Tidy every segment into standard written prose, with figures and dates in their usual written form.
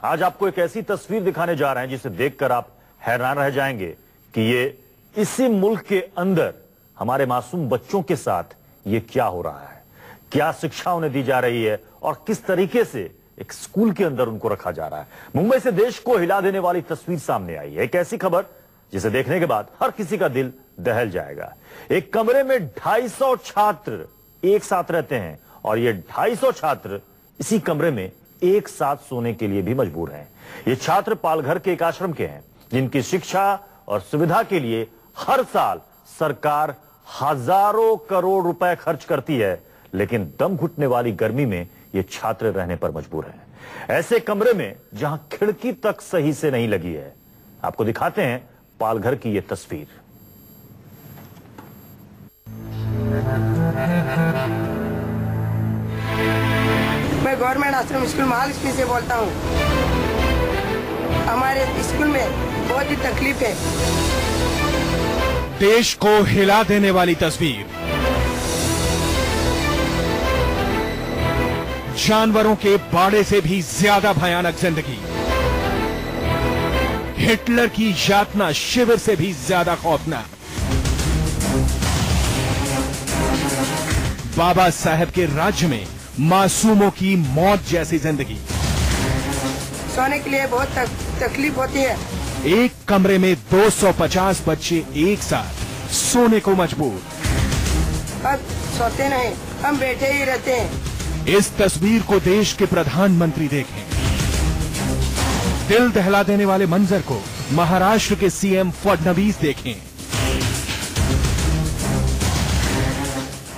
आज आपको एक ऐसी तस्वीर दिखाने जा रहे हैं जिसे देखकर आप हैरान रह जाएंगे कि ये इसी मुल्क के अंदर हमारे मासूम बच्चों के साथ ये क्या हो रहा है, क्या शिक्षा उन्हें दी जा रही है और किस तरीके से एक स्कूल के अंदर उनको रखा जा रहा है। मुंबई से देश को हिला देने वाली तस्वीर सामने आई है। एक ऐसी खबर जिसे देखने के बाद हर किसी का दिल दहल जाएगा। एक कमरे में 250 छात्र एक साथ रहते हैं और ये 250 छात्र इसी कमरे में एक साथ सोने के लिए भी मजबूर हैं। ये छात्र पालघर के एक आश्रम के हैं जिनकी शिक्षा और सुविधा के लिए हर साल सरकार हजारों करोड़ रुपए खर्च करती है, लेकिन दम घुटने वाली गर्मी में ये छात्र रहने पर मजबूर हैं। ऐसे कमरे में जहां खिड़की तक सही से नहीं लगी है। आपको दिखाते हैं पालघर की ये तस्वीर। मैं गवर्नमेंट आश्रम स्कूल महालक्ष्मी से बोलता हूँ। हमारे स्कूल में बहुत ही तकलीफ है। देश को हिला देने वाली तस्वीर। जानवरों के बाड़े से भी ज्यादा भयानक जिंदगी। हिटलर की यातना शिविर से भी ज्यादा खौफनाक। बाबा साहब के राज्य में मासूमों की मौत जैसी जिंदगी। सोने के लिए बहुत तकलीफ होती है। एक कमरे में 250 बच्चे एक साथ सोने को मजबूर। अब सोते नहीं, हम बैठे ही रहते हैं। इस तस्वीर को देश के प्रधानमंत्री देखें। दिल दहला देने वाले मंजर को महाराष्ट्र के सीएम फडणवीस देखें।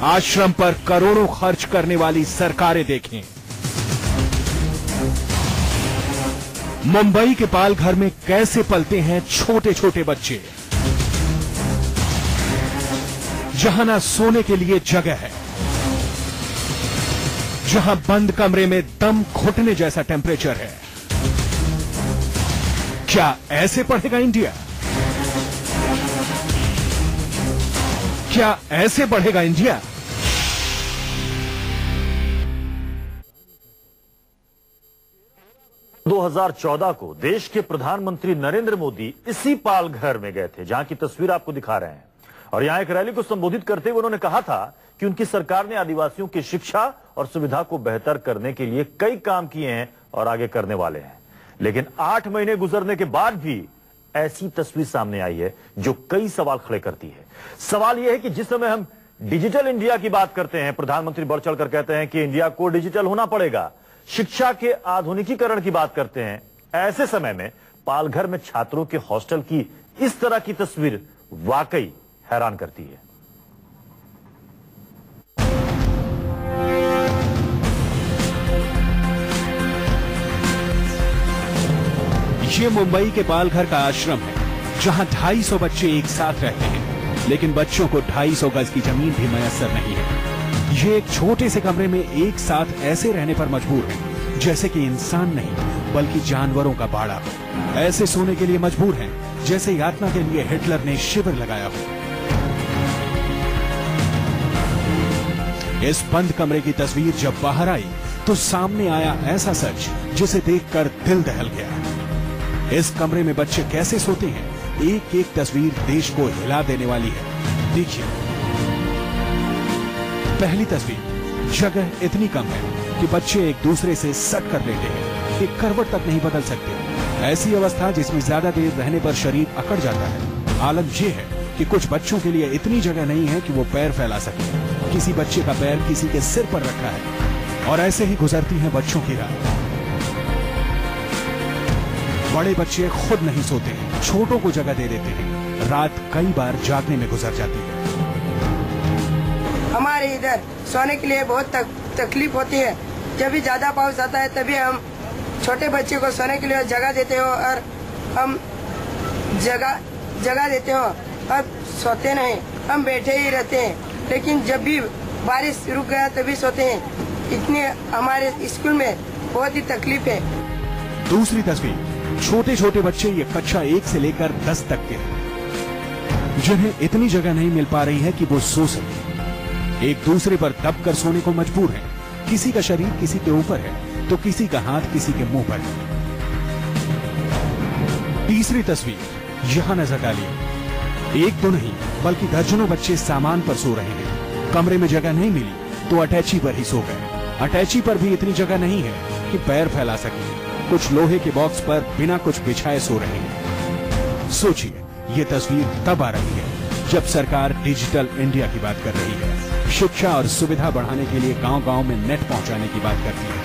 आश्रम पर करोड़ों खर्च करने वाली सरकारें देखें। मुंबई के पालघर में कैसे पलते हैं छोटे छोटे बच्चे, जहां ना सोने के लिए जगह है, जहां बंद कमरे में दम घुटने जैसा टेम्परेचर है। क्या ऐसे पढ़ेगा इंडिया? क्या ऐसे बढ़ेगा इंडिया? – 2014 को देश के प्रधानमंत्री नरेंद्र मोदी इसी पालघर में गए थे, जहां की तस्वीर आपको दिखा रहे हैं। और यहां एक रैली को संबोधित करते हुए उन्होंने कहा था कि उनकी सरकार ने आदिवासियों की शिक्षा और सुविधा को बेहतर करने के लिए कई काम किए हैं और आगे करने वाले हैं। लेकिन 8 महीने गुजरने के बाद भी ऐसी तस्वीर सामने आई है जो कई सवाल खड़े करती है। सवाल यह है कि जिस समय हम डिजिटल इंडिया की बात करते हैं, प्रधानमंत्री बढ़ चढ़कर कहते हैं कि इंडिया को डिजिटल होना पड़ेगा, शिक्षा के आधुनिकीकरण की बात करते हैं, ऐसे समय में पालघर में छात्रों के हॉस्टल की इस तरह की तस्वीर वाकई हैरान करती है। ये मुंबई के पालघर का आश्रम है, जहां 250 बच्चे एक साथ रहते हैं, लेकिन बच्चों को 250 गज की जमीन भी मयस्सर नहीं है। ये एक छोटे से कमरे में एक साथ ऐसे रहने पर मजबूर हैं, जैसे कि इंसान नहीं बल्कि जानवरों का बाड़ा। ऐसे सोने के लिए मजबूर हैं जैसे यातना के लिए हिटलर ने शिविर लगाया हो। इस बंद कमरे की तस्वीर जब बाहर आई तो सामने आया ऐसा सच जिसे देखकर दिल दहल गया। इस कमरे में बच्चे कैसे सोते हैं, एक एक तस्वीर देश को हिला देने वाली है। देखिए, पहली तस्वीर, जगह इतनी कम है कि बच्चे एक दूसरे से सट कर लेते हैं, एक करवट तक नहीं बदल सकते। ऐसी अवस्था जिसमें ज्यादा देर रहने पर शरीर अकड़ जाता है। आलम यह है कि कुछ बच्चों के लिए इतनी जगह नहीं है कि वो पैर फैला सके। किसी बच्चे का पैर किसी के सिर पर रखा है और ऐसे ही गुजरती है बच्चों की रात। बड़े बच्चे खुद नहीं सोते हैं, छोटों को जगह दे देते हैं। रात कई बार जागने में गुजर जाती है। हमारे इधर सोने के लिए बहुत तकलीफ होती है। जब भी ज्यादा पाउस आता है तभी हम छोटे बच्चे को सोने के लिए जगह देते हो और हम जगह देते हो और सोते नहीं, हम बैठे ही रहते हैं। लेकिन जब भी बारिश रुक गया तभी सोते हैं। इतने हमारे स्कूल में बहुत ही तकलीफ है। दूसरी तस्वीर, छोटे छोटे बच्चे, ये कक्षा 1 से लेकर 10 तक के हैं, जिन्हें इतनी जगह नहीं मिल पा रही है कि वो सो सके। एक दूसरे पर दबकर सोने को मजबूर हैं। किसी का शरीर किसी के ऊपर है तो किसी का हाथ किसी के मुंह पर है। तीसरी तस्वीर यहां नजर डालिए। एक तो नहीं बल्कि दर्जनों बच्चे सामान पर सो रहे हैं। कमरे में जगह नहीं मिली तो अटैची पर ही सो गए। अटैची पर भी इतनी जगह नहीं है कि पैर फैला सके। कुछ लोहे के बॉक्स पर बिना कुछ बिछाए सो रहे हैं। सोचिए, ये तस्वीर तब आ रही है जब सरकार डिजिटल इंडिया की बात कर रही है, शिक्षा और सुविधा बढ़ाने के लिए गांव-गांव में नेट पहुंचाने की बात करती है।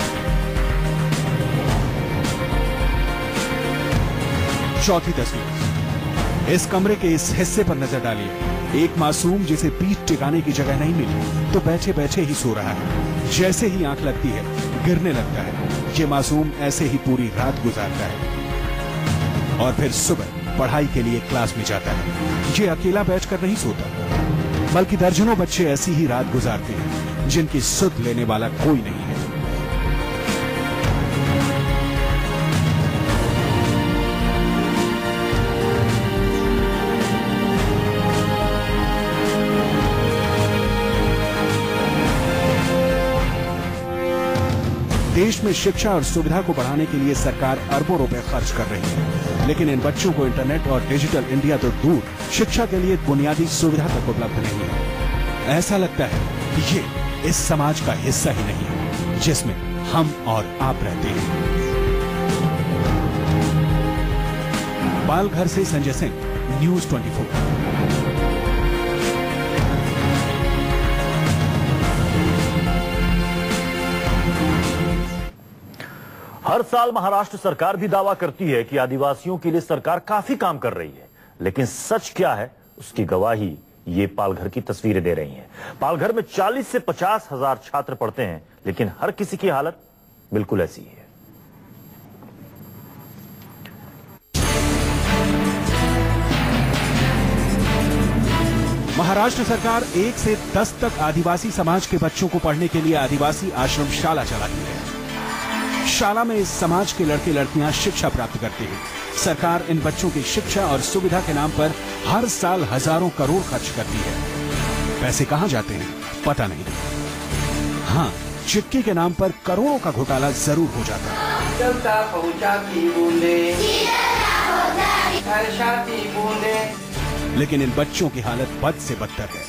चौथी तस्वीर, इस कमरे के इस हिस्से पर नजर डालिए। एक मासूम जिसे पीठ टिकाने की जगह नहीं मिली तो बैठे बैठे ही सो रहा है। जैसे ही आंख लगती है गिरने लगता है। ये मासूम ऐसे ही पूरी रात गुजारता है और फिर सुबह पढ़ाई के लिए क्लास में जाता है। ये अकेला बैठकर नहीं सोता, बल्कि दर्जनों बच्चे ऐसी ही रात गुजारते हैं जिनकी सुध लेने वाला कोई नहीं है। देश में शिक्षा और सुविधा को बढ़ाने के लिए सरकार अरबों रुपए खर्च कर रही है, लेकिन इन बच्चों को इंटरनेट और डिजिटल इंडिया तो दूर, शिक्षा के लिए बुनियादी सुविधा तक उपलब्ध नहीं है। ऐसा लगता है कि ये इस समाज का हिस्सा ही नहीं है जिसमें हम और आप रहते हैं। पालघर से संजय सिंह, न्यूज़ 24। हर साल महाराष्ट्र सरकार भी दावा करती है कि आदिवासियों के लिए सरकार काफी काम कर रही है, लेकिन सच क्या है उसकी गवाही ये पालघर की तस्वीरें दे रही हैं। पालघर में 40 से 50 हजार छात्र पढ़ते हैं, लेकिन हर किसी की हालत बिल्कुल ऐसी है। महाराष्ट्र सरकार 1 से 10 तक आदिवासी समाज के बच्चों को पढ़ने के लिए आदिवासी आश्रम शाला चलाती है। शाला में इस समाज के लड़के लड़कियां शिक्षा प्राप्त करते हैं। सरकार इन बच्चों की शिक्षा और सुविधा के नाम पर हर साल हजारों करोड़ खर्च करती है। पैसे कहां जाते हैं पता नहीं। हाँ, चिक्की के नाम पर करोड़ों का घोटाला जरूर हो जाता है। चलता पहुंचा की बूंदे, बरसाती बूंदे। लेकिन इन बच्चों की हालत बद से बदतर है।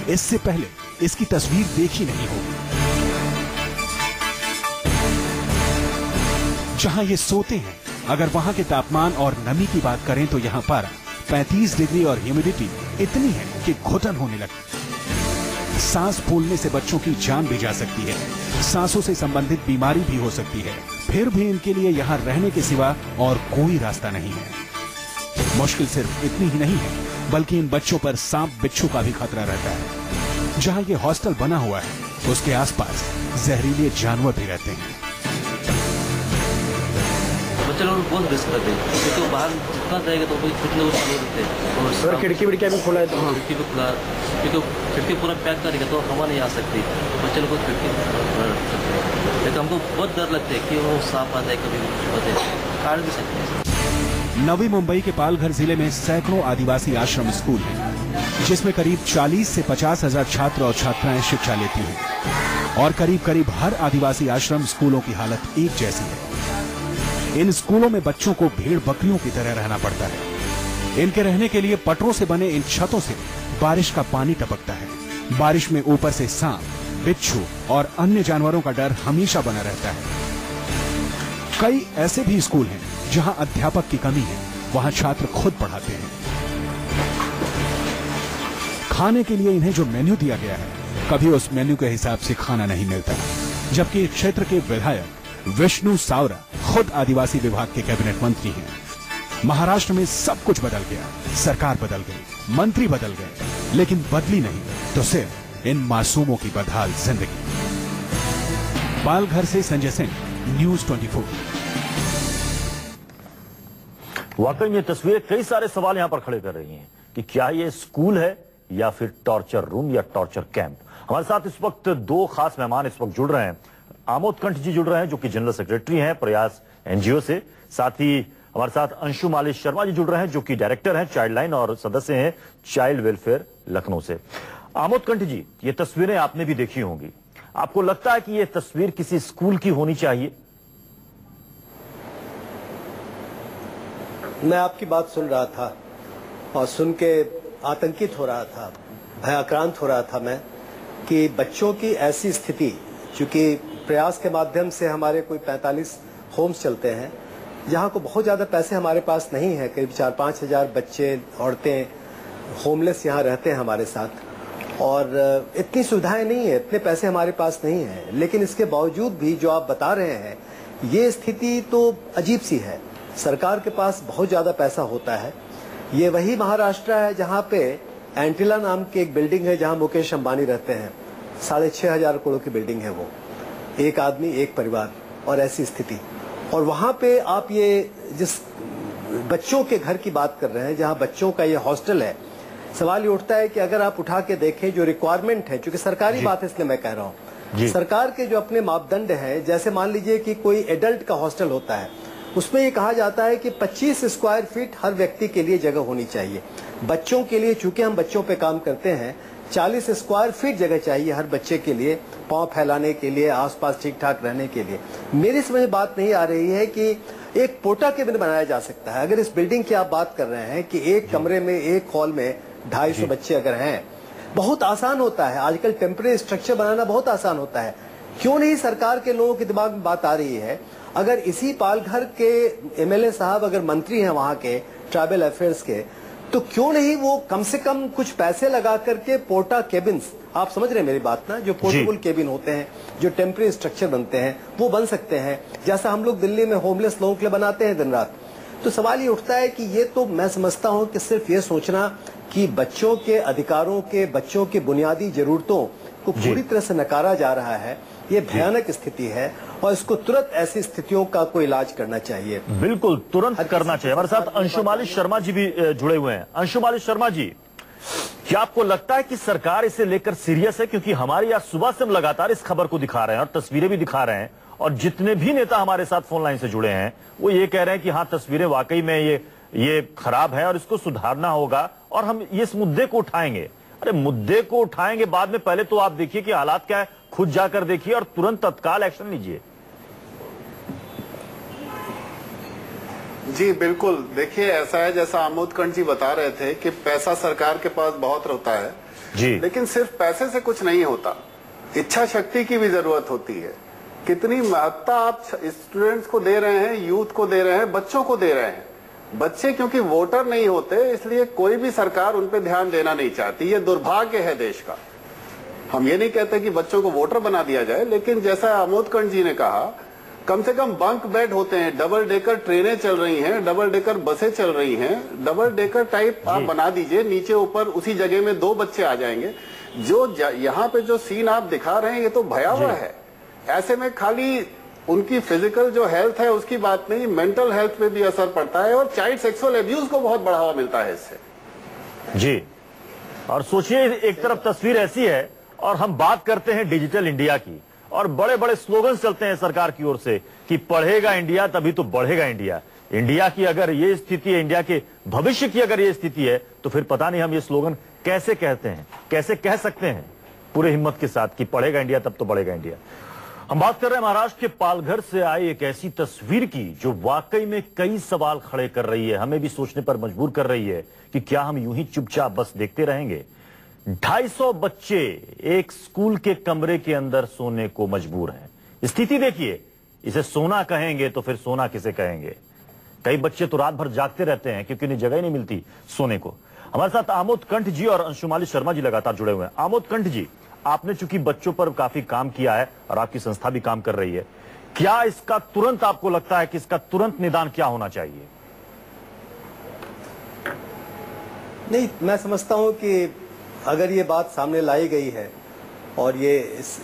इससे पहले इसकी तस्वीर देखी नहीं होगी। जहां ये सोते हैं, अगर वहां के तापमान और नमी की बात करें तो यहां पारा 35 डिग्री और ह्यूमिडिटी इतनी है कि घुटन होने लगती। सांस फूलने से बच्चों की जान भी जा सकती है। सांसों से संबंधित बीमारी भी हो सकती है। फिर भी इनके लिए यहां रहने के सिवा और कोई रास्ता नहीं है। मुश्किल सिर्फ इतनी ही नहीं है, बल्कि इन बच्चों पर सांप बिच्छू का भी खतरा रहता है। जहां ये हॉस्टल बना हुआ है उसके आसपास जहरीले जानवर भी रहते हैं। बच्चे लोग बहुत रिस्क करते हैं, क्योंकि बाहर जितना जाएगा तो कुछ लोग देते और खिड़की विड़की भी खुला है तो हाँ, खिड़की भी खुला, क्योंकि खिड़की पूरा पैक करेगा तो हवा नहीं आ सकती। बच्चे लोग को खिड़की रख सकते हैं, लेकिन हमको बहुत डर लगता है कि वो सांप आ जाए, कभी काट भी सकते हैं। नवी मुंबई के पालघर जिले में सैकड़ों आदिवासी आश्रम स्कूल हैं, जिसमें करीब 40 से 50 हजार छात्र और छात्राएं शिक्षा लेती हैं। और करीब हर आदिवासी आश्रम स्कूलों की हालत एक जैसी है। इन स्कूलों में बच्चों को भेड़ बकरियों की तरह रहना पड़ता है। इनके रहने के लिए पटरों से बने इन छतों से बारिश का पानी टपकता है। बारिश में ऊपर से सांप, बिच्छू और अन्य जानवरों का डर हमेशा बना रहता है। कई ऐसे भी स्कूल हैं जहां अध्यापक की कमी है, वहां छात्र खुद पढ़ाते हैं। खाने के लिए इन्हें जो मेन्यू दिया गया है, कभी उस मेन्यू के हिसाब से खाना नहीं मिलता। जबकि क्षेत्र के विधायक विष्णु सावरा खुद आदिवासी विभाग के कैबिनेट मंत्री हैं। महाराष्ट्र में सब कुछ बदल गया, सरकार बदल गई, मंत्री बदल गए, लेकिन बदली नहीं तो सिर्फ इन मासूमों की बदहाल जिंदगी। पालघर से संजय सिंह, न्यूज़ 24। वाकई में तस्वीरें कई सारे सवाल यहां पर खड़े कर रही हैं कि क्या ये स्कूल है या फिर टॉर्चर रूम या टॉर्चर कैंप। हमारे साथ इस वक्त दो खास मेहमान इस वक्त जुड़ रहे हैं। आमोद कंठ जी जुड़ रहे हैं जो कि जनरल सेक्रेटरी हैं प्रयास एनजीओ से। साथ ही हमारे साथ अंशु मालिश शर्मा जी जुड़ रहे हैं जो कि डायरेक्टर हैं चाइल्ड लाइन और सदस्य हैं चाइल्ड वेलफेयर लखनऊ से। आमोद कंठ जी, ये तस्वीरें आपने भी देखी होंगी, आपको लगता है कि ये तस्वीर किसी स्कूल की होनी चाहिए? मैं आपकी बात सुन रहा था और सुन के आतंकित हो रहा था, भयाक्रांत हो रहा था मैं कि बच्चों की ऐसी स्थिति, चूंकि प्रयास के माध्यम से हमारे कोई 45 होम्स चलते हैं जहां को बहुत ज़्यादा पैसे हमारे पास नहीं है, करीब 4-5 हज़ार बच्चे औरतें होमलेस यहाँ रहते हैं हमारे साथ और इतनी सुविधाएं नहीं है, इतने पैसे हमारे पास नहीं है। लेकिन इसके बावजूद भी जो आप बता रहे हैं ये स्थिति तो अजीब सी है। सरकार के पास बहुत ज़्यादा पैसा होता है। ये वही महाराष्ट्र है जहाँ पे एंटिला नाम की एक बिल्डिंग है जहाँ मुकेश अंबानी रहते हैं, 6,500 करोड़ की बिल्डिंग है वो, एक आदमी एक परिवार और ऐसी स्थिति। और वहाँ पे आप ये जिस बच्चों के घर की बात कर रहे हैं जहाँ बच्चों का ये हॉस्टल है, सवाल ये उठता है कि अगर आप उठा के देखें जो रिक्वायरमेंट है, चूंकि सरकारी बात है इसलिए मैं कह रहा हूँ, सरकार के जो अपने मापदंड हैं, जैसे मान लीजिए कि कोई एडल्ट का हॉस्टल होता है उसमें ये कहा जाता है कि 25 स्क्वायर फीट हर व्यक्ति के लिए जगह होनी चाहिए। बच्चों के लिए चूंकि हम बच्चों पे काम करते हैं 40 स्क्वायर फीट जगह चाहिए हर बच्चे के लिए, पाँव फैलाने के लिए, आसपास ठीक ठाक रहने के लिए। मेरी समझ बात नहीं आ रही है कि एक पोटा केबिन बनाया जा सकता है। अगर इस बिल्डिंग की आप बात कर रहे हैं कि एक कमरे में, एक हॉल में 250 बच्चे अगर हैं, बहुत आसान होता है। आजकल टेम्परेरी स्ट्रक्चर बनाना बहुत आसान होता है। क्यों नहीं सरकार के लोगों के दिमाग में बात आ रही है, अगर इसी पालघर के एमएलए साहब अगर मंत्री हैं वहां के ट्राइबल अफेयर्स के, तो क्यों नहीं वो कम से कम कुछ पैसे लगा करके पोर्टा केबिन्स, आप समझ रहे हैं मेरी बात ना, जो पोर्टेबल केबिन होते हैं, जो टेम्परेरी स्ट्रक्चर बनते हैं, वो बन सकते हैं जैसा हम लोग दिल्ली में होमलेस लोगों के लिए बनाते हैं दिन रात। तो सवाल ये उठता है कि ये तो मैं समझता हूं कि सिर्फ ये सोचना कि बच्चों के अधिकारों के, बच्चों की बुनियादी जरूरतों को पूरी तरह से नकारा जा रहा है, ये भयानक स्थिति है और इसको तुरंत ऐसी स्थितियों का कोई इलाज करना चाहिए। बिल्कुल तुरंत करना चाहिए। हमारे साथ अंशुमाली शर्मा जी भी जुड़े हुए हैं। अंशुमाली शर्मा जी, क्या आपको लगता है कि सरकार इसे लेकर सीरियस है? क्योंकि हमारे यहाँ सुबह से हम लगातार इस खबर को दिखा रहे हैं और तस्वीरें भी दिखा रहे हैं, और जितने भी नेता हमारे साथ फोन लाइन से जुड़े हैं वो ये कह रहे हैं कि हाँ, तस्वीरें वाकई में ये खराब है और इसको सुधारना होगा और हम इस मुद्दे को उठाएंगे। अरे मुद्दे को उठाएंगे बाद में, पहले तो आप देखिए कि हालात क्या है, खुद जाकर देखिए और तुरंत तत्काल एक्शन लीजिए। जी बिल्कुल, देखिए ऐसा है जैसा आमोद कंठ जी बता रहे थे कि पैसा सरकार के पास बहुत होता है जी, लेकिन सिर्फ पैसे से कुछ नहीं होता, इच्छा शक्ति की भी जरूरत होती है। कितनी महत्ता आप स्टूडेंट्स को दे रहे हैं, यूथ को दे रहे हैं, बच्चों को दे रहे हैं। बच्चे क्योंकि वोटर नहीं होते इसलिए कोई भी सरकार उन पे ध्यान देना नहीं चाहती। ये दुर्भाग्य है देश का। हम ये नहीं कहते कि बच्चों को वोटर बना दिया जाए, लेकिन जैसा आमोद कंठ जी ने कहा, कम से कम बंक बेड होते हैं, डबल डेकर ट्रेनें चल रही हैं, डबल डेकर बसें चल रही हैं, डबल डेकर टाइप आप बना दीजिए, नीचे ऊपर उसी जगह में 2 बच्चे आ जाएंगे। जो यहाँ पे जो सीन आप दिखा रहे हैं ये तो भयावह है। ऐसे में खाली उनकी फिजिकल जो हेल्थ है उसकी बात नहीं, मेंटल हेल्थ पे भी असर पड़ता है और चाइल्ड सेक्सुअल अब्यूज को बहुत बढ़ावा मिलता है इससे। जी, और सोचिए एक तरफ तस्वीर ऐसी है और हम बात करते हैं डिजिटल इंडिया की, और बड़े बड़े स्लोगन चलते हैं सरकार की ओर से कि पढ़ेगा इंडिया तभी तो बढ़ेगा इंडिया। इंडिया की अगर ये स्थिति है, इंडिया के भविष्य की अगर ये स्थिति है, तो फिर पता नहीं हम ये स्लोगन कैसे कहते हैं, कैसे कह सकते हैं पूरे हिम्मत के साथ कि पढ़ेगा इंडिया तब तो बढ़ेगा इंडिया। हम बात कर रहे हैं महाराष्ट्र के पालघर से आई एक ऐसी तस्वीर की जो वाकई में कई सवाल खड़े कर रही है, हमें भी सोचने पर मजबूर कर रही है कि क्या हम यूं ही चुपचाप बस देखते रहेंगे। 250 बच्चे एक स्कूल के कमरे के अंदर सोने को मजबूर हैं। स्थिति देखिए, इसे सोना कहेंगे तो फिर सोना किसे कहेंगे। कई बच्चे तो रात भर जागते रहते हैं क्योंकि उन्हें जगह ही नहीं मिलती सोने को। हमारे साथ आमोद कंठ जी और अंशुमाली शर्मा जी लगातार जुड़े हुए हैं। आमोद कंठ जी, आपने चूंकि बच्चों पर काफी काम किया है और आपकी संस्था भी काम कर रही है, क्या इसका तुरंत आपको लगता है कि इसका तुरंत निदान क्या होना चाहिए? नहीं, मैं समझता हूं कि अगर ये बात सामने लाई गई है और ये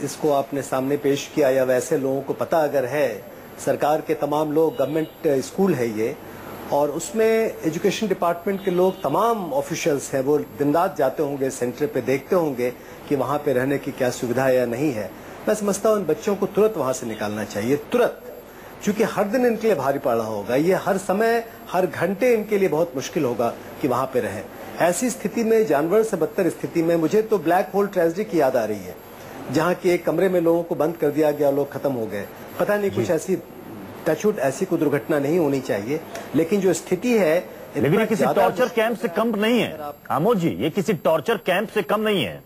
इसको आपने सामने पेश किया, या वैसे लोगों को पता अगर है, सरकार के तमाम लोग, गवर्नमेंट स्कूल है ये, और उसमें एजुकेशन डिपार्टमेंट के लोग, तमाम ऑफिशियल्स हैं, वो दिन रात जाते होंगे सेंटर पे, देखते होंगे कि वहाँ पे रहने की क्या सुविधा है या नहीं है। मैं समझता हूँ उन बच्चों को तुरंत वहाँ से निकालना चाहिए, तुरंत, क्योंकि हर दिन इनके लिए भारी पड़ रहा होगा। ये हर समय, हर घंटे इनके लिए बहुत मुश्किल होगा कि वहाँ पे रहें। ऐसी स्थिति में, जानवर से बदतर स्थिति में, मुझे तो ब्लैक होल ट्रेजेडी की याद आ रही है, जहाँ की एक कमरे में लोगों को बंद कर दिया गया, लोग खत्म हो गए। पता नहीं कुछ ऐसी टचवुड ऐसी कोई दुर्घटना नहीं होनी चाहिए, लेकिन जो स्थिति है, लेकिन ये किसी टॉर्चर कैंप से कम नहीं है आमोद जी, ये किसी टॉर्चर कैंप से कम नहीं है।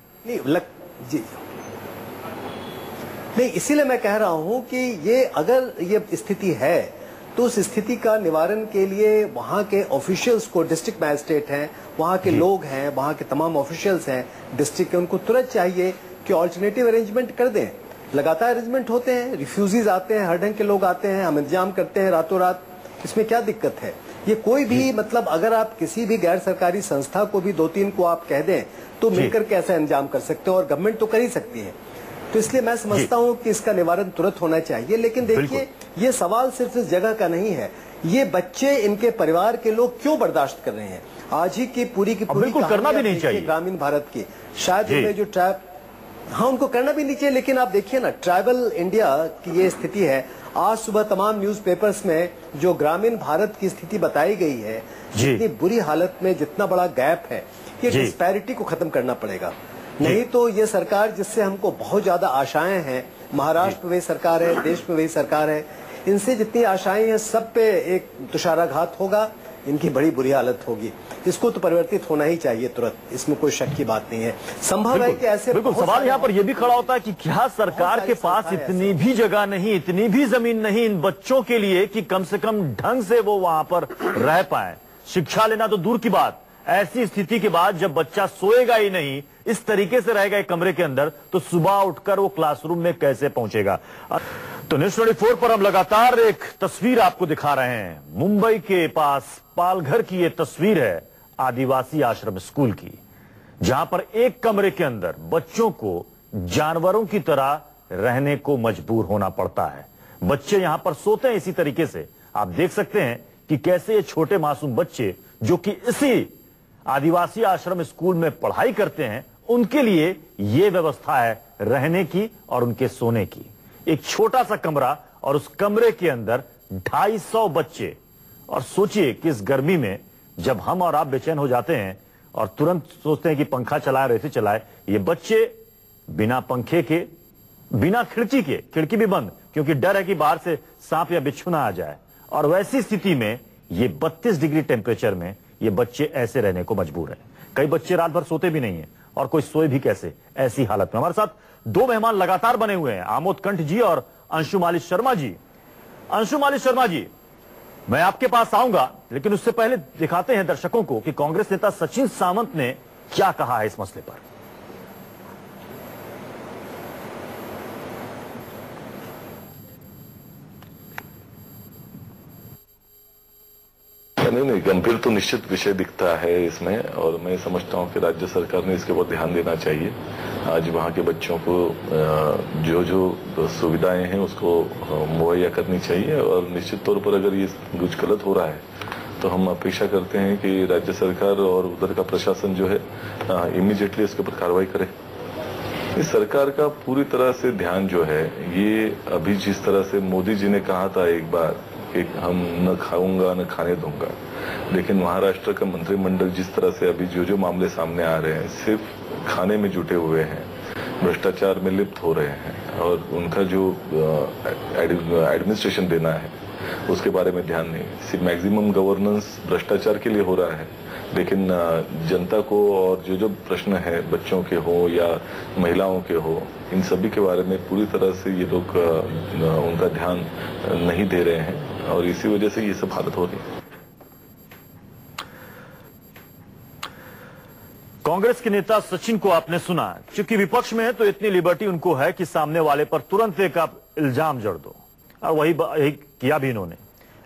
नहीं, इसीलिए मैं कह रहा हूं कि ये अगर ये स्थिति है तो उस स्थिति का निवारण के लिए वहां के ऑफिशियल्स को, डिस्ट्रिक्ट मैजिस्ट्रेट हैं, वहां के लोग हैं, वहां के तमाम ऑफिशियल्स हैं डिस्ट्रिक्ट के, उनको तुरंत चाहिए कि ऑल्टरनेटिव अरेंजमेंट कर दें। लगातार अरेंजमेंट होते हैं, रिफ्यूजीज आते हैं, हर ढंग के लोग आते हैं, हम इंतजाम करते हैं रातों रात, इसमें क्या दिक्कत है? ये कोई भी मतलब अगर आप किसी भी गैर सरकारी संस्था को भी 2-3 को आप कह दें तो मिलकर के ऐसा इंतजाम कर सकते हो, और गवर्नमेंट तो कर ही सकती है। तो इसलिए मैं समझता हूं कि इसका निवारण तुरंत होना चाहिए। लेकिन देखिए, ये सवाल सिर्फ इस जगह का नहीं है, ये बच्चे, इनके परिवार के लोग क्यों बर्दाश्त कर रहे हैं? आज ही की पूरी करना भी नहीं चाहिए ग्रामीण भारत की, शायद उनमें जो हाँ, उनको करना भी नहीं चाहिए, लेकिन आप देखिए ना, ट्राइबल इंडिया की ये स्थिति है। आज सुबह तमाम न्यूज़पेपर्स में जो ग्रामीण भारत की स्थिति बताई गई है, जितनी बुरी हालत में, जितना बड़ा गैप है, ये डिस्पैरिटी को खत्म करना पड़ेगा। नहीं तो ये सरकार, जिससे हमको बहुत ज्यादा आशाएं हैं, महाराष्ट्र में वही सरकार है, देश में वही सरकार है, इनसे जितनी आशाएं हैं सब पे एक तुषाराघात होगा, इनकी बड़ी बुरी हालत होगी। इसको तो परिवर्तित होना ही चाहिए तुरंत, इसमें कोई शक की बात नहीं है। संभव है कि ऐसे बिल्कुल सवाल यहाँ पर यह भी खड़ा होता है कि क्या सरकार के पास इतनी भी जगह नहीं, इतनी भी जमीन नहीं इन बच्चों के लिए कि कम से कम ढंग से वो वहां पर रह पाए। शिक्षा लेना तो दूर की बात, ऐसी स्थिति के बाद जब बच्चा सोएगा ही नहीं, इस तरीके से रहेगा एक कमरे के अंदर, तो सुबह उठकर वो क्लासरूम में कैसे पहुंचेगा? तो न्यूज़ 24 पर हम लगातार एक तस्वीर आपको दिखा रहे हैं। मुंबई के पास पालघर की ये तस्वीर है आदिवासी आश्रम स्कूल की, जहां पर एक कमरे के अंदर बच्चों को जानवरों की तरह रहने को मजबूर होना पड़ता है। बच्चे यहां पर सोते हैं इसी तरीके से। आप देख सकते हैं कि कैसे ये छोटे मासूम बच्चे जो कि इसी आदिवासी आश्रम स्कूल में पढ़ाई करते हैं, उनके लिए यह व्यवस्था है रहने की और उनके सोने की। एक छोटा सा कमरा और उस कमरे के अंदर 250 बच्चे। और सोचिए कि इस गर्मी में जब हम और आप बेचैन हो जाते हैं और तुरंत सोचते हैं कि पंखा चलाए, रेसी चलाए, ये बच्चे बिना पंखे के, बिना खिड़की के, खिड़की भी बंद क्योंकि डर है कि बाहर से सांप या बिच्छू ना आ जाए, और वैसी स्थिति में ये 32 डिग्री टेम्परेचर में ये बच्चे ऐसे रहने को मजबूर हैं। कई बच्चे रात भर सोते भी नहीं है, और कोई सोए भी कैसे ऐसी हालत में। हमारे साथ 2 मेहमान लगातार बने हुए हैं, आमोद कंठ जी और अंशुमाली शर्मा जी। अंशुमाली शर्मा जी, मैं आपके पास आऊंगा, लेकिन उससे पहले दिखाते हैं दर्शकों को कि कांग्रेस नेता सचिन सावंत ने क्या कहा है इस मसले पर। नहीं, गंभीर तो निश्चित विषय दिखता है इसमें, और मैं समझता हूं कि राज्य सरकार ने इसके ऊपर ध्यान देना चाहिए। आज वहां के बच्चों को जो जो सुविधाएं हैं उसको मुहैया करनी चाहिए, और निश्चित तौर पर अगर ये कुछ गलत हो रहा है तो हम अपेक्षा करते हैं कि राज्य सरकार और उधर का प्रशासन जो है इमीडिएटली इसके ऊपर कार्रवाई करे। इस सरकार का पूरी तरह से ध्यान जो है, ये अभी जिस तरह से मोदी जी ने कहा था एक बार कि हम न खाऊंगा न खाने दूंगा, लेकिन महाराष्ट्र का मंत्रिमंडल जिस तरह से अभी जो जो मामले सामने आ रहे हैं, सिर्फ खाने में जुटे हुए हैं, भ्रष्टाचार में लिप्त हो रहे हैं, और उनका जो एडमिनिस्ट्रेशन देना है उसके बारे में ध्यान नहीं। सिर्फ मैक्सिमम गवर्नेंस भ्रष्टाचार के लिए हो रहा है, लेकिन जनता को और जो जो प्रश्न है बच्चों के हो या महिलाओं के हो, इन सभी के बारे में पूरी तरह से ये लोग उनका ध्यान नहीं दे रहे हैं, और इसी वजह से ये सब हालत हो रही है। कांग्रेस के नेता सचिन को आपने सुना, क्योंकि विपक्ष में है तो इतनी लिबर्टी उनको है कि सामने वाले पर तुरंत एक आप इल्जाम जड़ दो, और वही किया भी इन्होंने।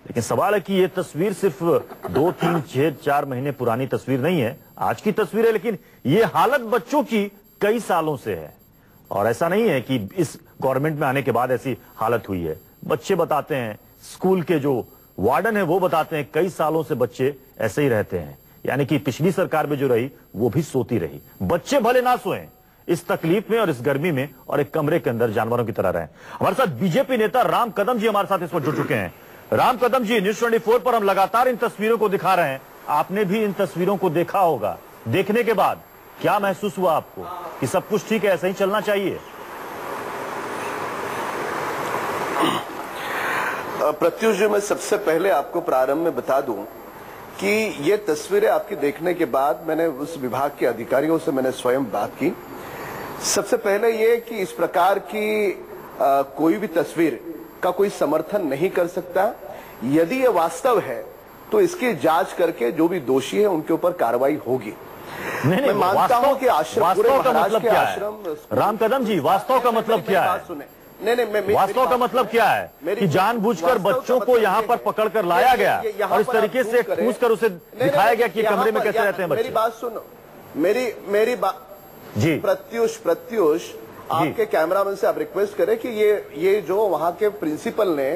लेकिन सवाल है कि ये तस्वीर सिर्फ 2, 3, 6, 4 महीने पुरानी तस्वीर नहीं है, आज की तस्वीर है, लेकिन ये हालत बच्चों की कई सालों से है। और ऐसा नहीं है कि इस गवर्नमेंट में आने के बाद ऐसी हालत हुई है। बच्चे बताते हैं, स्कूल के जो वार्डन है वो बताते हैं, कई सालों से बच्चे ऐसे ही रहते हैं। यानी कि पिछली सरकार में जो रही वो भी सोती रही। बच्चे भले ना सोएं इस तकलीफ में और इस गर्मी में, और एक कमरे के अंदर जानवरों की तरह रहें। हमारे साथ बीजेपी नेता राम कदम जी हमारे साथ इस वक्त जुड़ चुके हैं। राम कदम जी, न्यूज़ 24 पर हम लगातार इन तस्वीरों को दिखा रहे हैं, आपने भी इन तस्वीरों को देखा होगा। देखने के बाद क्या महसूस हुआ आपको कि सब कुछ ठीक है, ऐसा ही चलना चाहिए? प्रत्युष जी, मैं सबसे पहले आपको प्रारंभ में बता दूं कि ये तस्वीरें आपकी देखने के बाद मैंने उस विभाग के अधिकारियों से मैंने स्वयं बात की। सबसे पहले ये कि इस प्रकार की कोई भी तस्वीर का कोई समर्थन नहीं कर सकता। यदि ये वास्तव है तो इसकी जांच करके जो भी दोषी है उनके ऊपर कार्रवाई होगी। मैं मानता हूं कि आश्रम पूरे महाराष्ट्र के आश्रम। राम कदम जी, वास्तव का मतलब क्या है? नहीं, वास्तव का मतलब क्या है कि जानबूझकर बच्चों को यहाँ पर पकड़कर लाया गया और इस तरीके से ठूस कर उसे दिखाया गया कि कमरे में कैसे रहते हैं बच्चे? मेरी बात सुनो, मेरी बात जी। प्रत्युष आपके कैमरामैन से आप रिक्वेस्ट करें कि ये जो वहाँ के प्रिंसिपल ने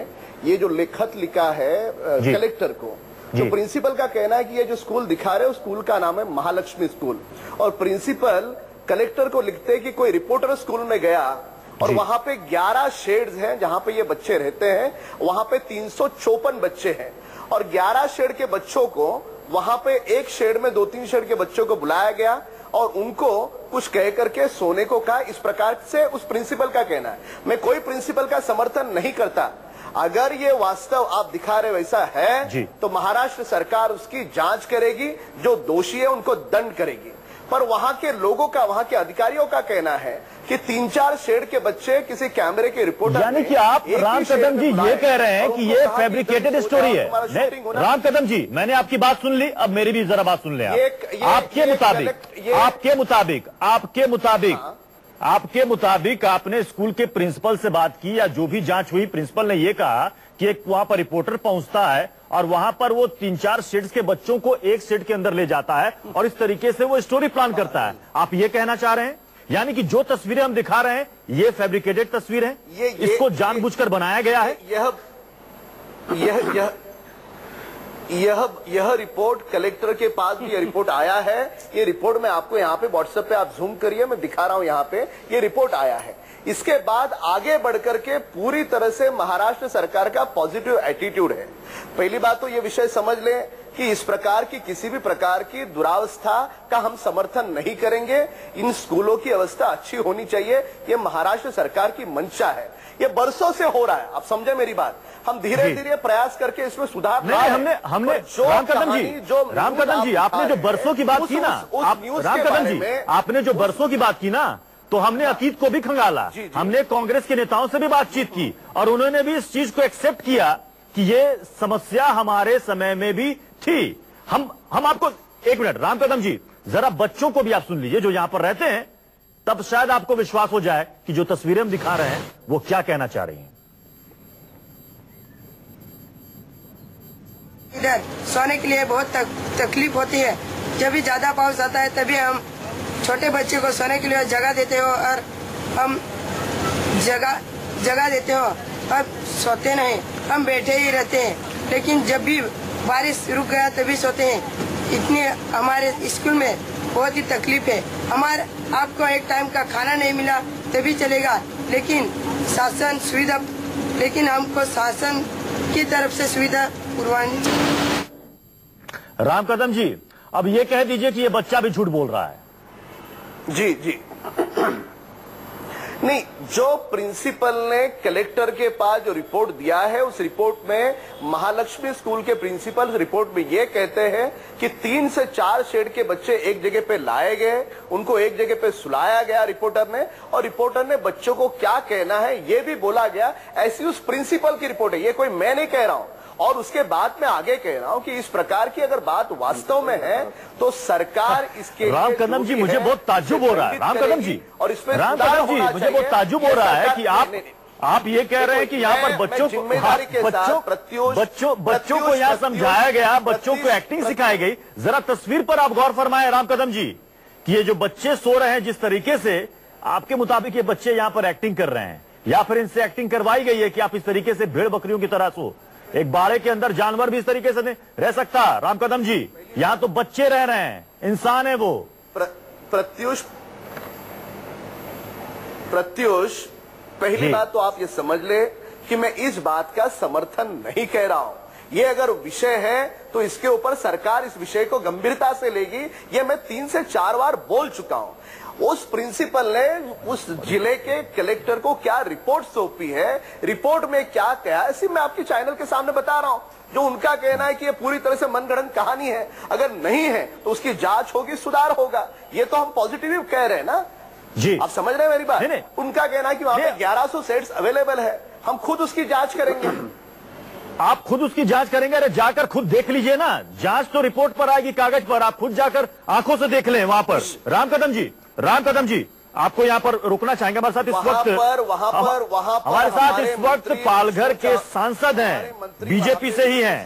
ये जो खत लिखा है कलेक्टर को, तो प्रिंसिपल का कहना है कि ये जो स्कूल दिखा रहे हो स्कूल का नाम है महालक्ष्मी स्कूल, और प्रिंसिपल कलेक्टर को लिखते हैं कि कोई रिपोर्टर स्कूल में गया और वहां पे 11 शेड्स हैं जहां पे ये बच्चे रहते हैं, वहां पे 354 बच्चे हैं और 11 शेड के बच्चों को वहां पे एक शेड में 2-3 शेड के बच्चों को बुलाया गया और उनको कुछ कह करके सोने को कहा। इस प्रकार से उस प्रिंसिपल का कहना है। मैं कोई प्रिंसिपल का समर्थन नहीं करता। अगर ये वास्तव आप दिखा रहे वैसा है तो महाराष्ट्र सरकार उसकी जांच करेगी, जो दोषी है उनको दंड करेगी। पर वहां के लोगों का, वहां के अधिकारियों का कहना है कि 3-4 शेड के बच्चे किसी कैमरे के रिपोर्टर, यानी कि आप राम कदम जी ये कह रहे हैं कि ये फैब्रिकेटेड स्टोरी है। राम कदम जी, मैंने आपकी बात सुन ली, अब मेरी भी जरा बात सुन ले। आपके मुताबिक आपने स्कूल के प्रिंसिपल से बात की या जो भी जांच हुई, प्रिंसिपल ने यह कहा कि एक वहां पर रिपोर्टर पहुंचता है और वहां पर वो 3-4 शेड्स के बच्चों को एक शेड के अंदर ले जाता है और इस तरीके से वो स्टोरी प्लान करता है। आप ये कहना चाह रहे हैं यानी कि जो तस्वीरें हम दिखा रहे हैं ये फैब्रिकेटेड तस्वीर है, इसको जानबूझकर बनाया गया है? यह रिपोर्ट कलेक्टर के पास भी, यह रिपोर्ट आया है। ये रिपोर्ट मैं आपको यहाँ पे व्हाट्सएप पे आप जूम करिए, मैं दिखा रहा हूँ यहाँ पे, ये रिपोर्ट आया है। इसके बाद आगे बढ़कर के पूरी तरह से महाराष्ट्र सरकार का पॉजिटिव एटीट्यूड है। पहली बात तो ये विषय समझ लें कि इस प्रकार की किसी भी प्रकार की दुरावस्था का हम समर्थन नहीं करेंगे। इन स्कूलों की अवस्था अच्छी होनी चाहिए, ये महाराष्ट्र सरकार की मंशा है। ये बरसों से हो रहा है, आप समझे मेरी बात। हम धीरे धीरे प्रयास करके इसमें सुधार नहीं, हमने राम कदम जी आपने जो बरसों की बात की ना, राम कदम जी आपने जो बरसों की बात की ना, तो हमने अतीत को भी खंगाला। हमने कांग्रेस के नेताओं से भी बातचीत की और उन्होंने भी इस चीज को एक्सेप्ट किया कि ये समस्या हमारे समय में भी थी। हम आपको एक मिनट राम कदम जी, जरा बच्चों को भी आप सुन लीजिए जो यहां पर रहते हैं, तब शायद आपको विश्वास हो जाए कि जो तस्वीरें हम दिखा रहे हैं वो क्या कहना चाह रही हैं। इधर सोने के लिए बहुत तकलीफ होती है। जब भी ज्यादा पाउस आता है तभी हम छोटे बच्चे को सोने के लिए जगह देते हो और हम जगह देते हो और सोते नहीं, हम बैठे ही रहते हैं। लेकिन जब भी बारिश रुक गया तभी सोते हैं। इतने हमारे स्कूल में बहुत ही तकलीफ है। आपको एक टाइम का खाना नहीं मिला तभी चलेगा, लेकिन शासन सुविधा, लेकिन हमको शासन की तरफ से सुविधा पुरवानी चाहिए। राम कदम जी, अब ये कह दीजिए कि ये बच्चा भी झूठ बोल रहा है। जी नहीं, जो प्रिंसिपल ने कलेक्टर के पास जो रिपोर्ट दिया है, उस रिपोर्ट में महालक्ष्मी स्कूल के प्रिंसिपल रिपोर्ट में ये कहते हैं कि 3 से 4 शेड के बच्चे एक जगह पे लाए गए, उनको एक जगह पे सुलाया गया रिपोर्टर ने, और रिपोर्टर ने बच्चों को क्या कहना है ये भी बोला गया। ऐसी उस प्रिंसिपल की रिपोर्ट है, ये कोई मैं नहीं कह रहा हूं। और उसके बाद मैं आगे कह रहा हूं कि इस प्रकार की अगर बात वास्तव में है तो सरकार इसके राम कदम जी मुझे बहुत ताज्जुब हो रहा है। राम कदम जी, मुझे बहुत ताज्जुब हो रहा है कि आप ये कह रहे हैं कि यहाँ पर बच्चों को यहाँ समझाया गया, बच्चों को एक्टिंग सिखाई गई। जरा तस्वीर पर आप गौर फरमाएं राम कदम जी कि ये जो बच्चे सो रहे हैं जिस तरीके से, आपके मुताबिक ये बच्चे यहाँ पर एक्टिंग कर रहे हैं या फिर इनसे एक्टिंग करवाई गई है कि आप इस तरीके से भेड़ बकरियों की तरह सो? एक बाड़े के अंदर जानवर भी इस तरीके से नहीं रह सकता राम कदम जी। यहाँ तो बच्चे रह रहे हैं, इंसान है वो। प्रत्युष, पहली बात तो आप ये समझ ले कि मैं इस बात का समर्थन नहीं कह रहा हूं। ये अगर विषय है तो इसके ऊपर सरकार इस विषय को गंभीरता से लेगी, ये मैं 3 से 4 बार बोल चुका हूं। उस प्रिंसिपल ने उस जिले के कलेक्टर को क्या रिपोर्ट सौंपी है, रिपोर्ट में क्या कहा, ऐसी मैं आपके चैनल के सामने बता रहा हूं। जो उनका कहना है कि ये पूरी तरह से मनगढ़ंत कहानी है, अगर नहीं है तो उसकी जांच होगी, सुधार होगा, ये तो हम पॉजिटिव कह रहे हैं ना जी। आप समझ रहे हैं मेरी बात? नहीं। उनका कहना है कि वहां पे 1100 सेट्स अवेलेबल है, हम खुद उसकी जांच करेंगे। आप खुद उसकी जांच करेंगे? अरे जाकर खुद देख लीजिए ना, जांच तो रिपोर्ट पर आएगी कागज पर, आप खुद जाकर आंखों से देख लें वहां पर। राम कदम जी आपको यहाँ पर रुकना चाहेंगे हमारे साथ इस वक्त। हमारे साथ इस वक्त पालघर के सांसद हैं, बीजेपी से ही हैं,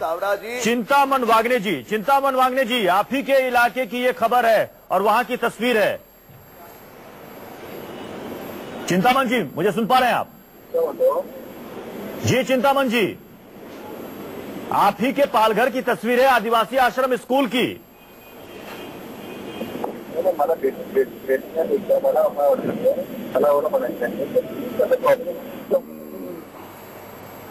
चिंतामन वाग्ने जी आप ही के इलाके की ये खबर है और वहां की तस्वीर है। चिंतामन जी मुझे सुन पा रहे हैं आप? जी चिंतामन जी, आप ही के पालघर की तस्वीर है आदिवासी आश्रम स्कूल की।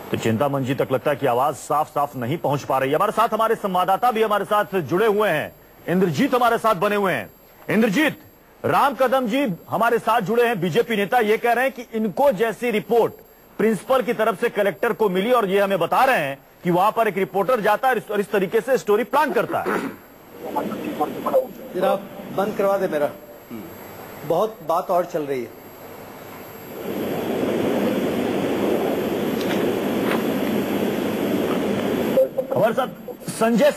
तो चिंतामन जी तक लगता है कि आवाज साफ साफ नहीं पहुंच पा रही है। हमारे संवाददाता भी हमारे साथ जुड़े हुए हैं, इंद्रजीत हमारे साथ बने हुए हैं। इंद्रजीत, राम कदम जी हमारे साथ जुड़े हैं, बीजेपी नेता, ये कह रहे हैं कि इनको जैसी रिपोर्ट प्रिंसिपल की तरफ से कलेक्टर को मिली और ये हमें बता रहे हैं कि वहां पर एक रिपोर्टर जाता है और इस तरीके से स्टोरी प्लान करता है। फिर आप बंद करवा दे मेरा, बहुत बात और चल रही है। हमारे साथ संजय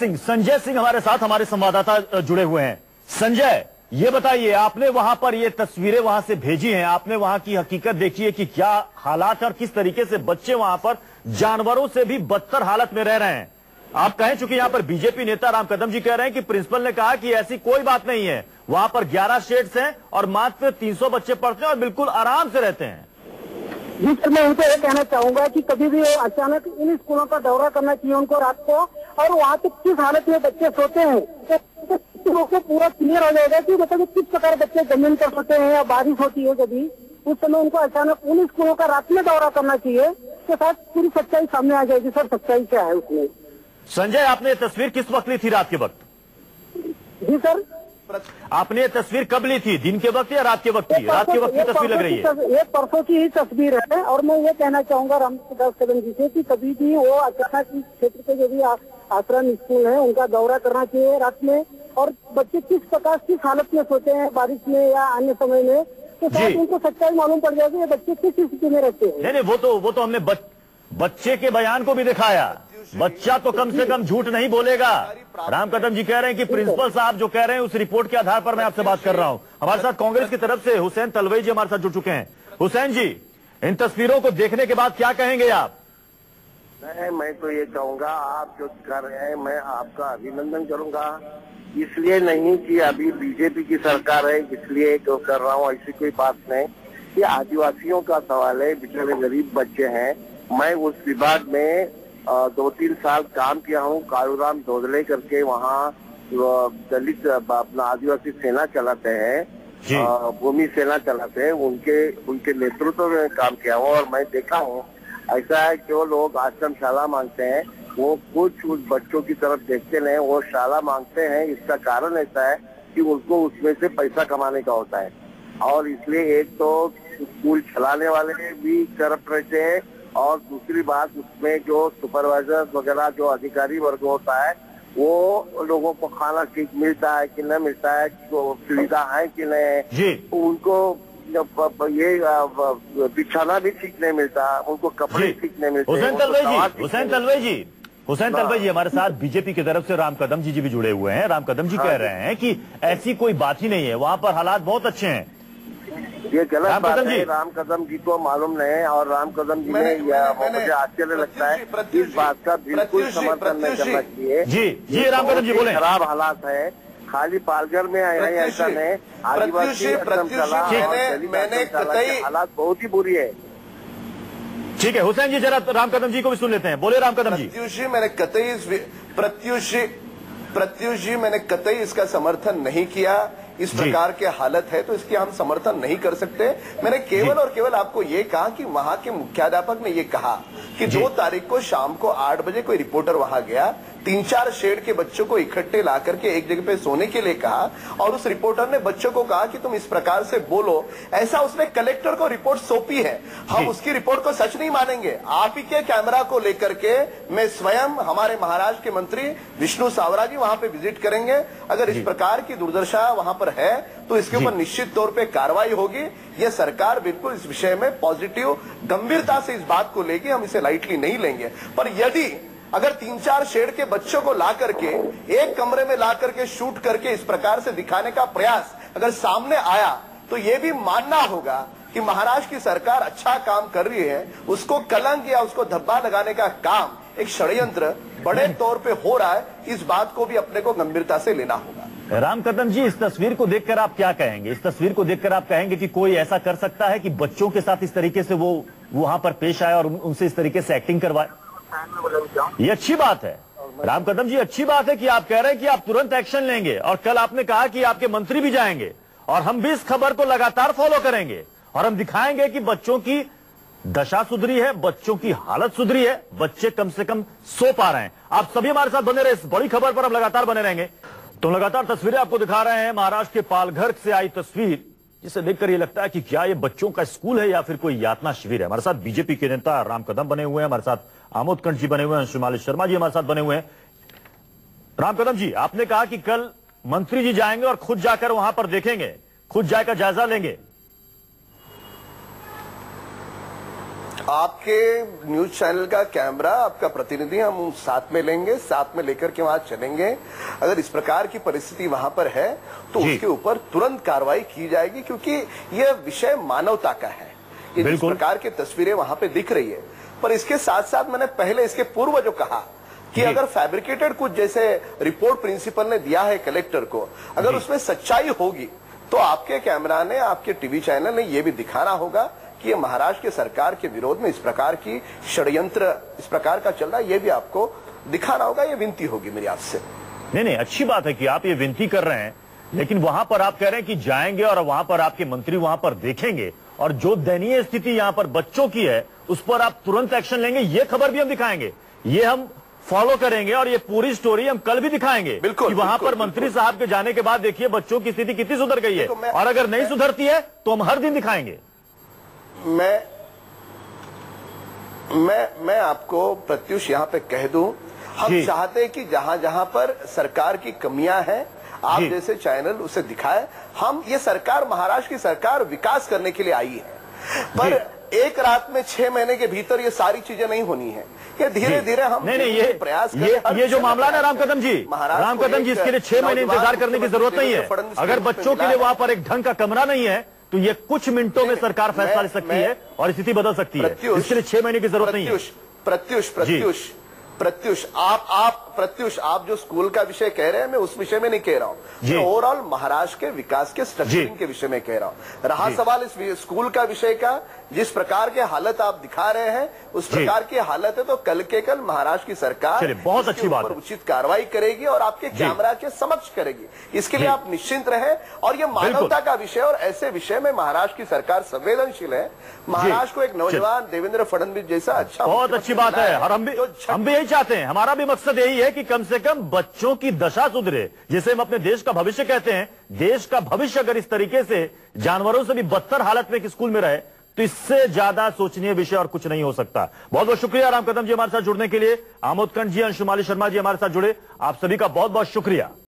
सिंह हमारे साथ, हमारे संवाददाता जुड़े हुए हैं। संजय, ये बताइए, आपने वहां पर ये तस्वीरें वहां से भेजी हैं, आपने वहां की हकीकत देखी है कि क्या हालात है और किस तरीके से बच्चे वहां पर जानवरों से भी बदतर हालत में रह रहे हैं। आप कहें, चूंकि यहां पर बीजेपी नेता राम कदम जी कह रहे हैं कि प्रिंसिपल ने कहा कि ऐसी कोई बात नहीं है, वहां पर 11 शेड्स हैं और मात्र 300 बच्चे पढ़ते हैं और बिल्कुल आराम से रहते हैं। जी सर, मैं उनको ये कहना चाहूंगा कि कभी भी अचानक इन स्कूलों का दौरा करना चाहिए उनको रात को, और वहाँ पे किस हालत में बच्चे सोते हैं तो पूरा क्लियर हो जाएगा कि मतलब किस प्रकार बच्चे जमीन पर सोते हैं या बारिश होती है कभी, उस समय उनको अचानक उन स्कूलों का रात में दौरा करना चाहिए, के साथ पूरी सच्चाई सामने आ जाएगी। सर सच्चाई क्या है उसमें? संजय, आपने ये तस्वीर किस वक्त ली थी? रात के वक्त? जी सर, आपने ये तस्वीर कब ली थी? दिन के वक्त या रात के वक्त की? रात के वक्त की तस्वीर लग रही है। ये परसों की ही तस्वीर है। और मैं ये कहना चाहूंगा रामदास कदम जी से कि कभी भी वो अचानक इस क्षेत्र के जो भी आश्रम स्कूल है उनका दौरा करना चाहिए रात में, और बच्चे किस प्रकार किस हालत में सोते हैं बारिश में या अन्य समय में, तो शायद उनको सच्चाई मालूम पड़ जाएगी ये बच्चे किस स्थिति में रहते हैं। नहीं, वो तो हमने बच्चे के बयान को भी दिखाया। बच्चा तो कम से कम झूठ नहीं बोलेगा। राम कदम जी कह रहे हैं कि प्रिंसिपल साहब जो कह रहे हैं उस रिपोर्ट के आधार पर मैं आपसे बात कर रहा हूं। हमारे साथ कांग्रेस की तरफ से हुसैन तलवई जी हमारे साथ जुड़ चुके हैं। हुसैन जी, इन तस्वीरों को देखने के बाद क्या कहेंगे आप? मैं तो ये कहूंगा, आप जो कर रहे हैं मैं आपका अभिनंदन करूंगा। इसलिए नहीं कि अभी बीजेपी की सरकार है इसलिए जो कर रहा हूँ, ऐसी कोई बात नहीं। ये आदिवासियों का सवाल है, बेचारे गरीब बच्चे हैं। मैं उस विभाग में 2-3 साल काम किया हूँ। कालूराम धोदले करके वहाँ दलित अपना आदिवासी सेना चलाते हैं, भूमि सेना चलाते हैं, उनके नेतृत्व में काम किया हूँ। और मैं देखा हूँ ऐसा है कि वो लोग आश्रम शाला मांगते हैं, वो कुछ उस बच्चों की तरफ देखते नहीं, वो शाला मांगते हैं। इसका कारण ऐसा है कि उनको उसमें से पैसा कमाने का होता है, और इसलिए एक तो स्कूल चलाने वाले भी करप्ट रहते हैं, और दूसरी बात उसमें जो सुपरवाइजर वगैरह जो अधिकारी वर्ग होता है वो लोगों को खाना ठीक मिलता है कि नहीं मिलता है, सुविधा है कि नहीं, उनको ये बिछाना भी ठीक नहीं मिलता, उनको कपड़े ठीक नहीं मिलते। हुसैन तलवई जी हमारे साथ बीजेपी की तरफ से राम कदम जी भी जुड़े हुए हैं। राम कदम जी कह रहे हैं कि ऐसी कोई बात ही नहीं है, वहाँ पर हालात बहुत अच्छे हैं। ये गलत बात है, राम कदम जी को मालूम नहीं, और राम कदम जी ने मुझे आश्चर्य लगता है इस बात का बिल्कुल समर्थन नहीं करना चाहिए। जी राम कदम जी बोले, खराब हालात है, खाली पालघर में ऐसा नहीं, आदिवासी हालात बहुत ही बुरी है। ठीक है हुसैन जी, जरा राम कदम जी को भी सुन लेते हैं। बोले राम कदम जी। प्रत्युष जी, मैंने कतई इसका समर्थन नहीं किया। इस प्रकार के हालत है तो इसकी हम समर्थन नहीं कर सकते। मैंने केवल और केवल आपको ये कहा कि वहां के मुख्याध्यापक ने ये कहा कि 2 तारीख को शाम को 8 बजे कोई रिपोर्टर वहां गया, 3-4 शेड के बच्चों को इकट्ठे ला करके एक जगह पे सोने के लिए कहा और उस रिपोर्टर ने बच्चों को कहा कि तुम इस प्रकार से बोलो, ऐसा उसने कलेक्टर को रिपोर्ट सौंपी है। हम उसकी रिपोर्ट को सच नहीं मानेंगे। आप ही के कैमरा को लेकर के मैं स्वयं हमारे महाराष्ट्र के मंत्री विष्णु सावरा जी वहां पे विजिट करेंगे। अगर इस प्रकार की दुर्दशा वहां पर है तो इसके ऊपर निश्चित तौर पे कार्रवाई होगी। यह सरकार बिल्कुल इस विषय में पॉजिटिव गंभीरता से इस बात को लेगी, हम इसे लाइटली नहीं लेंगे। पर यदि अगर 3-4 शेड के बच्चों को ला करके एक कमरे में ला करके शूट करके इस प्रकार से दिखाने का प्रयास अगर सामने आया तो यह भी मानना होगा कि महाराष्ट्र की सरकार अच्छा काम कर रही है। उसको कलंक या उसको धब्बा लगाने का काम, एक षड्यंत्र बड़े तौर पे हो रहा है। इस बात को भी अपने को गंभीरता से लेना होगा। राम कदम जी, इस तस्वीर को देखकर आप क्या कहेंगे? इस तस्वीर को देखकर आप कहेंगे कि कोई ऐसा कर सकता है कि बच्चों के साथ इस तरीके से वो वहां पर पेश आए और उनसे इस तरीके से एक्टिंग करवाए? ये अच्छी बात है राम कदम जी, अच्छी बात है कि आप कह रहे हैं कि आप तुरंत एक्शन लेंगे और कल आपने कहा कि आपके मंत्री भी जाएंगे और हम भी इस खबर को लगातार फॉलो करेंगे और हम दिखाएंगे कि बच्चों की दशा सुधरी है, बच्चों की हालत सुधरी है, बच्चे कम से कम सो पा रहे हैं। आप सभी हमारे साथ बने रहे, इस बड़ी खबर पर हम लगातार बने रहेंगे। तो लगातार तस्वीरें आपको दिखा रहे हैं। महाराष्ट्र के पालघर से आई तस्वीर जिसे देखकर यह लगता है कि क्या ये बच्चों का स्कूल है या फिर कोई यातना शिविर है। हमारे साथ बीजेपी के नेता राम कदम बने हुए हैं, हमारे साथ आमोद कंठ जी बने हुए हैं, अंशुमाली शर्मा जी हमारे साथ बने हुए हैं। राम कदम जी, आपने कहा कि कल मंत्री जी जाएंगे और खुद जाकर वहां पर देखेंगे, खुद जाकर जायजा लेंगे। आपके न्यूज चैनल का कैमरा, आपका प्रतिनिधि हम साथ में लेंगे, साथ में लेकर के वहां चलेंगे। अगर इस प्रकार की परिस्थिति वहां पर है तो उसके ऊपर तुरंत कार्रवाई की जाएगी, क्योंकि यह विषय मानवता का है। इस प्रकार की तस्वीरें वहां पे दिख रही है। पर इसके साथ साथ मैंने पहले इसके पूर्व जो कहा कि अगर फैब्रिकेटेड कुछ जैसे रिपोर्ट प्रिंसिपल ने दिया है कलेक्टर को, अगर उसमें सच्चाई होगी तो आपके कैमरा ने, आपके टीवी चैनल ने यह भी दिखाना होगा कि ये महाराष्ट्र की सरकार के विरोध में इस प्रकार की षड्यंत्र इस प्रकार का चल रहा है। ये भी आपको दिखाना होगा। ये विनती होगी मेरी आपसे। नहीं, अच्छी बात है कि आप ये विनती कर रहे हैं, लेकिन वहां पर आप कह रहे हैं कि जाएंगे और वहां पर आपके मंत्री वहां पर देखेंगे और जो दयनीय स्थिति यहां पर बच्चों की है उस पर आप तुरंत एक्शन लेंगे। ये खबर भी हम दिखाएंगे, ये हम फॉलो करेंगे और ये पूरी स्टोरी हम कल भी दिखाएंगे। बिल्कुल, कि वहां पर मंत्री साहब के जाने के बाद देखिए बच्चों की स्थिति कितनी सुधर गई है और अगर नहीं सुधरती है तो हम हर दिन दिखाएंगे। मैं आपको प्रत्युष यहां पे कह दूं, हम चाहते हैं कि जहां जहां पर सरकार की कमियां हैं, आप जैसे चैनल उसे दिखाए। हम ये सरकार, महाराष्ट्र की सरकार विकास करने के लिए आई है, पर एक रात में 6 महीने के भीतर ये सारी चीजें नहीं होनी है। ये धीरे धीरे हम ये प्रयास ये जो मामला है राम कदम जी, इसके लिए 6 महीने इंतजार करने की जरूरत नहीं है। अगर बच्चों के लिए वहां पर एक ढंग का कमरा नहीं है तो ये कुछ मिनटों में सरकार फैसला ले सकती है और स्थिति बदल सकती है। इसके लिए 6 महीने की जरूरत नहीं है। प्रत्युष, आप जो स्कूल का विषय कह रहे हैं, मैं उस विषय में नहीं कह रहा हूँ, मैं ओवरऑल महाराष्ट्र के विकास के स्ट्रक्चरिंग के विषय में कह रहा हूँ। रहा सवाल इस स्कूल का विषय का, जिस प्रकार के हालत आप दिखा रहे हैं उस प्रकार की हालत है, तो कल के कल महाराष्ट्र की सरकार बहुत अच्छी बात, उचित कार्रवाई करेगी और आपके कैमरा के समक्ष करेगी। इसके लिए आप निश्चिंत रहें। और ये मानवता का विषय और ऐसे विषय में महाराष्ट्र की सरकार संवेदनशील है। महाराष्ट्र को एक नौजवान देवेंद्र फडणवीस जैसा अच्छा, बहुत अच्छी बात है और हम भी यही चाहते हैं। हमारा भी मकसद यही है कि कम से कम बच्चों की दशा सुधरे, जिसे हम अपने देश का भविष्य कहते हैं। देश का भविष्य अगर इस तरीके से जानवरों से भी बदतर हालत में एक स्कूल में रहे तो इससे ज्यादा सोचनीय विषय और कुछ नहीं हो सकता। बहुत बहुत शुक्रिया राम कदम जी हमारे साथ जुड़ने के लिए। आमोद कंठ जी, अंशुमाली शर्मा जी हमारे साथ जुड़े। आप सभी का बहुत बहुत शुक्रिया।